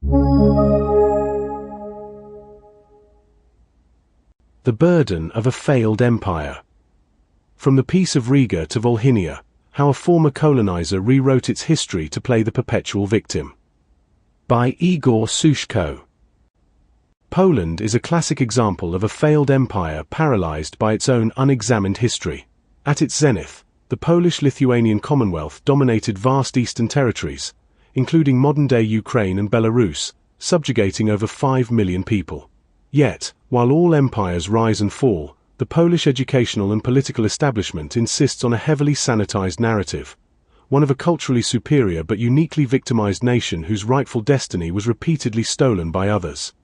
The burden of a failed empire. From the Peace of Riga to Volhynia, how a former colonizer rewrote its history to play the perpetual victim. By Igor Sushko. Poland is a classic example of a failed empire paralyzed by its own unexamined history. At its zenith, the Polish-Lithuanian Commonwealth dominated vast eastern territories, including modern-day Ukraine and Belarus, subjugating over 5 million people. Yet, while all empires rise and fall, the Polish educational and political establishment insists on a heavily sanitized narrative, one of a culturally superior but uniquely victimized nation whose rightful destiny was repeatedly stolen by others.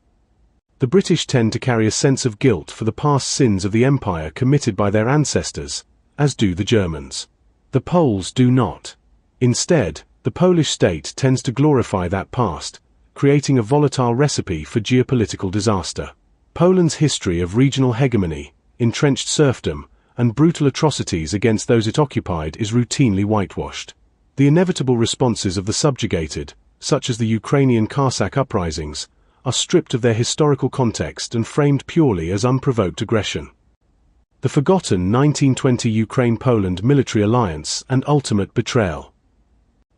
The British tend to carry a sense of guilt for the past sins of the empire committed by their ancestors, as do the Germans. The Poles do not. Instead, the Polish state tends to glorify that past, creating a volatile recipe for geopolitical disaster. Poland's history of regional hegemony, entrenched serfdom, and brutal atrocities against those it occupied is routinely whitewashed. The inevitable responses of the subjugated, such as the Ukrainian Cossack uprisings, are stripped of their historical context and framed purely as unprovoked aggression. The forgotten 1920 Ukraine-Poland military alliance and ultimate betrayal.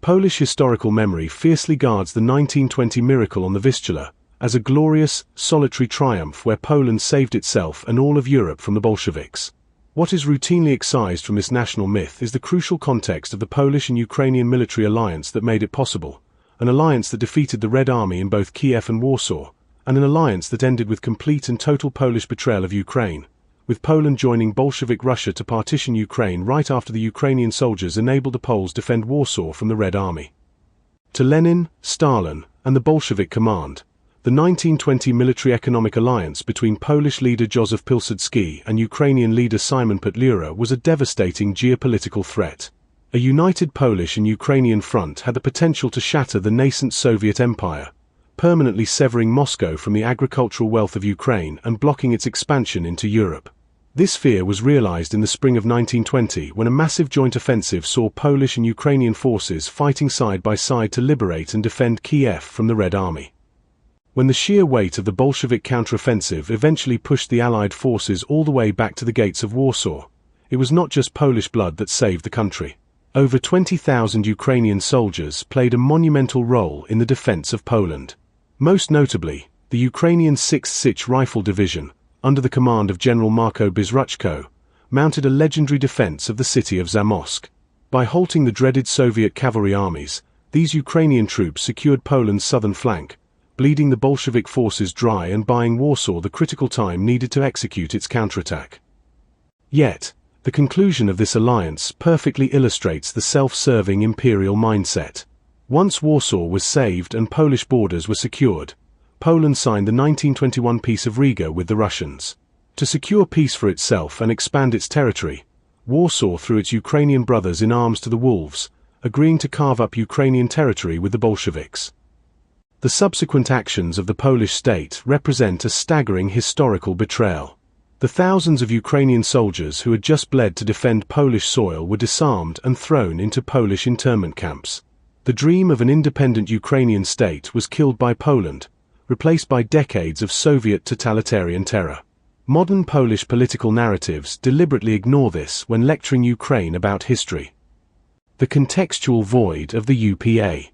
Polish historical memory fiercely guards the 1920 miracle on the Vistula as a glorious, solitary triumph where Poland saved itself and all of Europe from the Bolsheviks. What is routinely excised from this national myth is the crucial context of the Polish and Ukrainian military alliance that made it possible, an alliance that defeated the Red Army in both Kiev and Warsaw, and an alliance that ended with complete and total Polish betrayal of Ukraine, with Poland joining Bolshevik Russia to partition Ukraine right after the Ukrainian soldiers enabled the Poles defend Warsaw from the Red Army. To Lenin, Stalin, and the Bolshevik command, the 1920 military-economic alliance between Polish leader Józef Pilsudski and Ukrainian leader Simon Petlura was a devastating geopolitical threat. A united Polish and Ukrainian front had the potential to shatter the nascent Soviet Empire, permanently severing Moscow from the agricultural wealth of Ukraine and blocking its expansion into Europe. This fear was realized in the spring of 1920 when a massive joint offensive saw Polish and Ukrainian forces fighting side by side to liberate and defend Kiev from the Red Army. When the sheer weight of the Bolshevik counteroffensive eventually pushed the Allied forces all the way back to the gates of Warsaw, it was not just Polish blood that saved the country. Over 20,000 Ukrainian soldiers played a monumental role in the defense of Poland. Most notably, the Ukrainian 6th Sich Rifle Division, under the command of General Marko Bizruchko, mounted a legendary defense of the city of Zamość. By halting the dreaded Soviet cavalry armies, these Ukrainian troops secured Poland's southern flank, bleeding the Bolshevik forces dry and buying Warsaw the critical time needed to execute its counterattack. Yet, the conclusion of this alliance perfectly illustrates the self-serving imperial mindset. Once Warsaw was saved and Polish borders were secured, Poland signed the 1921 Peace of Riga with the Russians. To secure peace for itself and expand its territory, Warsaw threw its Ukrainian brothers in arms to the wolves, agreeing to carve up Ukrainian territory with the Bolsheviks. The subsequent actions of the Polish state represent a staggering historical betrayal. The thousands of Ukrainian soldiers who had just bled to defend Polish soil were disarmed and thrown into Polish internment camps. The dream of an independent Ukrainian state was killed by Poland, replaced by decades of Soviet totalitarian terror. Modern Polish political narratives deliberately ignore this when lecturing Ukraine about history. The contextual void of the UPA.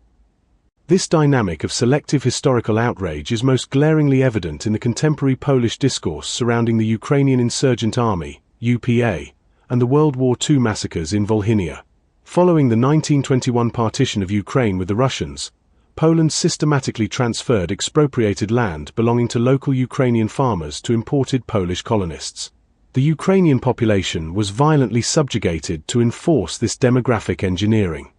This dynamic of selective historical outrage is most glaringly evident in the contemporary Polish discourse surrounding the Ukrainian Insurgent Army, UPA, and the World War II massacres in Volhynia. Following the 1921 partition of Ukraine with the Russians, Poland systematically transferred expropriated land belonging to local Ukrainian farmers to imported Polish colonists. The Ukrainian population was violently subjugated to enforce this demographic engineering.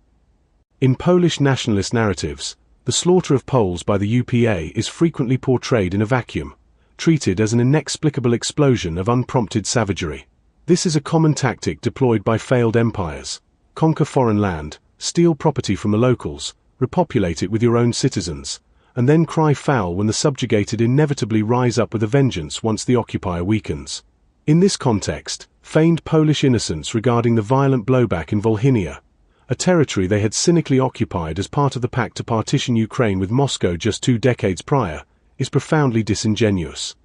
In Polish nationalist narratives, the slaughter of Poles by the UPA is frequently portrayed in a vacuum, treated as an inexplicable explosion of unprompted savagery. This is a common tactic deployed by failed empires: conquer foreign land, steal property from the locals, repopulate it with your own citizens, and then cry foul when the subjugated inevitably rise up with a vengeance once the occupier weakens. In this context, feigned Polish innocence regarding the violent blowback in Volhynia, a territory they had cynically occupied as part of the pact to partition Ukraine with Moscow just 2 decades prior, is profoundly disingenuous.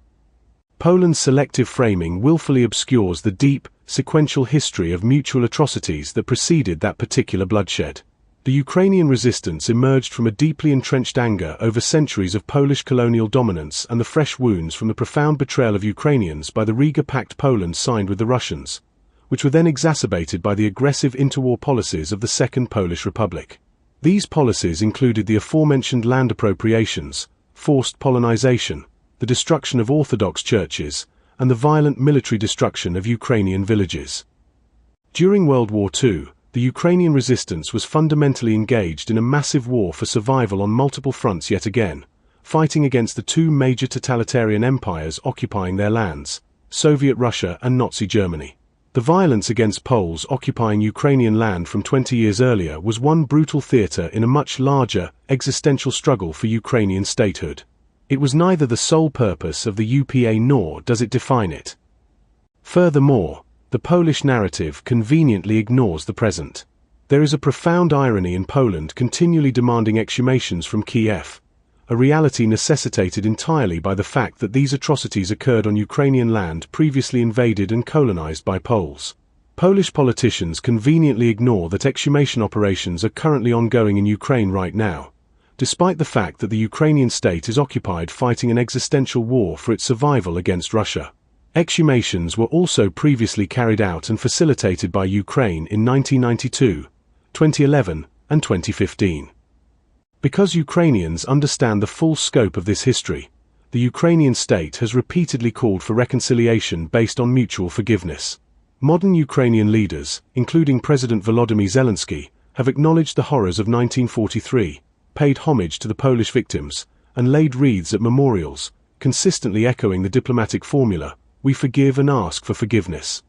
Poland's selective framing willfully obscures the deep, sequential history of mutual atrocities that preceded that particular bloodshed. The Ukrainian resistance emerged from a deeply entrenched anger over centuries of Polish colonial dominance and the fresh wounds from the profound betrayal of Ukrainians by the Riga Pact Poland signed with the Russians, which were then exacerbated by the aggressive interwar policies of the Second Polish Republic. These policies included the aforementioned land appropriations, forced Polonization, the destruction of Orthodox churches, and the violent military destruction of Ukrainian villages. During World War II, the Ukrainian resistance was fundamentally engaged in a massive war for survival on multiple fronts yet again, fighting against the 2 major totalitarian empires occupying their lands, Soviet Russia and Nazi Germany. The violence against Poles occupying Ukrainian land from 20 years earlier was one brutal theater in a much larger, existential struggle for Ukrainian statehood. It was neither the sole purpose of the UPA nor does it define it. Furthermore, the Polish narrative conveniently ignores the present. There is a profound irony in Poland continually demanding exhumations from Kyiv, a reality necessitated entirely by the fact that these atrocities occurred on Ukrainian land previously invaded and colonized by Poles. Polish politicians conveniently ignore that exhumation operations are currently ongoing in Ukraine right now, despite the fact that the Ukrainian state is occupied fighting an existential war for its survival against Russia. Exhumations were also previously carried out and facilitated by Ukraine in 1992, 2011, and 2015. Because Ukrainians understand the full scope of this history, the Ukrainian state has repeatedly called for reconciliation based on mutual forgiveness. Modern Ukrainian leaders, including President Volodymyr Zelensky, have acknowledged the horrors of 1943, paid homage to the Polish victims, and laid wreaths at memorials, consistently echoing the diplomatic formula, "We forgive and ask for forgiveness."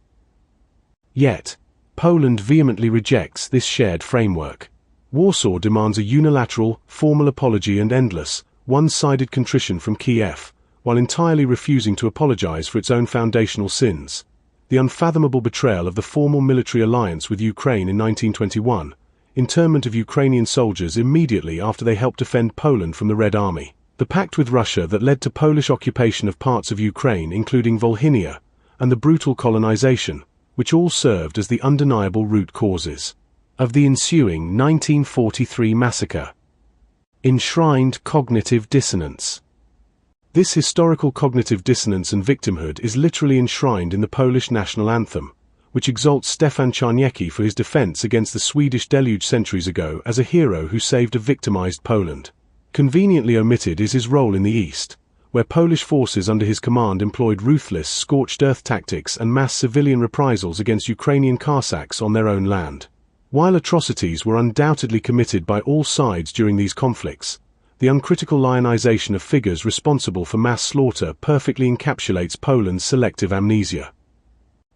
Yet, Poland vehemently rejects this shared framework. Warsaw demands a unilateral, formal apology and endless, one-sided contrition from Kyiv, while entirely refusing to apologize for its own foundational sins. The unfathomable betrayal of the formal military alliance with Ukraine in 1921, internment of Ukrainian soldiers immediately after they helped defend Poland from the Red Army, the pact with Russia that led to Polish occupation of parts of Ukraine including Volhynia, and the brutal colonization, which all served as the undeniable root causes of the ensuing 1943 massacre. Enshrined cognitive dissonance. This historical cognitive dissonance and victimhood is literally enshrined in the Polish national anthem, which exalts Stefan Czarniecki for his defense against the Swedish deluge centuries ago as a hero who saved a victimized Poland. Conveniently omitted is his role in the East, where Polish forces under his command employed ruthless, scorched-earth tactics and mass civilian reprisals against Ukrainian Cossacks on their own land. While atrocities were undoubtedly committed by all sides during these conflicts, the uncritical lionization of figures responsible for mass slaughter perfectly encapsulates Poland's selective amnesia.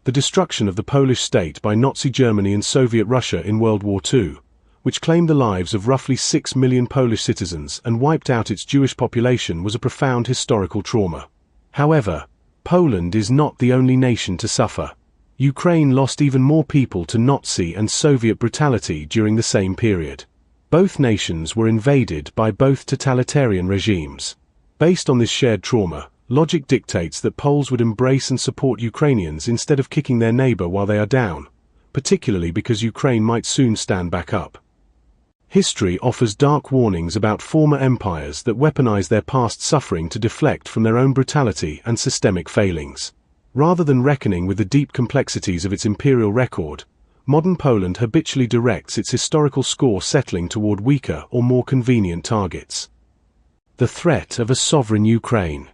The destruction of the Polish state by Nazi Germany and Soviet Russia in World War II, which claimed the lives of roughly 6 million Polish citizens and wiped out its Jewish population, was a profound historical trauma. However, Poland is not the only nation to suffer. Ukraine lost even more people to Nazi and Soviet brutality during the same period. Both nations were invaded by both totalitarian regimes. Based on this shared trauma, logic dictates that Poles would embrace and support Ukrainians instead of kicking their neighbor while they are down, particularly because Ukraine might soon stand back up. History offers dark warnings about former empires that weaponize their past suffering to deflect from their own brutality and systemic failings. Rather than reckoning with the deep complexities of its imperial record, modern Poland habitually directs its historical score settling toward weaker or more convenient targets. The threat of a sovereign Ukraine.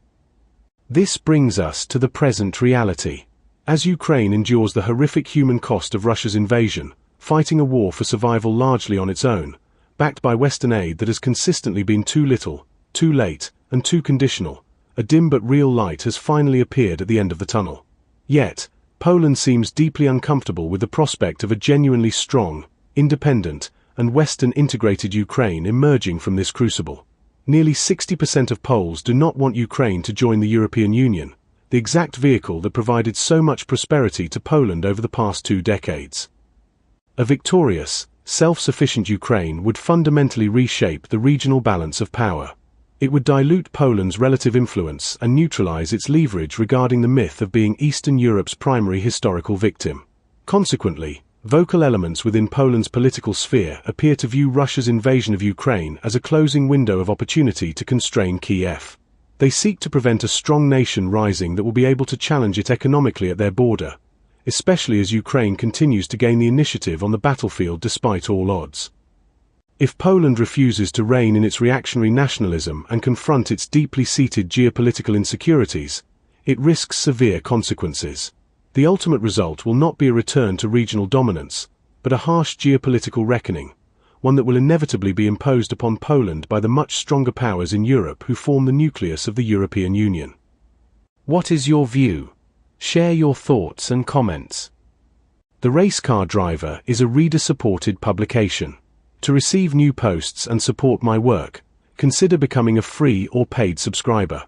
This brings us to the present reality. As Ukraine endures the horrific human cost of Russia's invasion, fighting a war for survival largely on its own, backed by Western aid that has consistently been too little, too late, and too conditional, a dim but real light has finally appeared at the end of the tunnel. Yet, Poland seems deeply uncomfortable with the prospect of a genuinely strong, independent, and Western-integrated Ukraine emerging from this crucible. Nearly 60% of Poles do not want Ukraine to join the European Union, the exact vehicle that provided so much prosperity to Poland over the past 2 decades. A victorious, self-sufficient Ukraine would fundamentally reshape the regional balance of power. It would dilute Poland's relative influence and neutralize its leverage regarding the myth of being Eastern Europe's primary historical victim. Consequently, vocal elements within Poland's political sphere appear to view Russia's invasion of Ukraine as a closing window of opportunity to constrain Kyiv. They seek to prevent a strong nation rising that will be able to challenge it economically at their border, especially as Ukraine continues to gain the initiative on the battlefield despite all odds. If Poland refuses to rein in its reactionary nationalism and confront its deeply seated geopolitical insecurities, it risks severe consequences. The ultimate result will not be a return to regional dominance, but a harsh geopolitical reckoning, one that will inevitably be imposed upon Poland by the much stronger powers in Europe who form the nucleus of the European Union. What is your view? Share your thoughts and comments. The Race Car Driver is a reader-supported publication. To receive new posts and support my work, consider becoming a free or paid subscriber.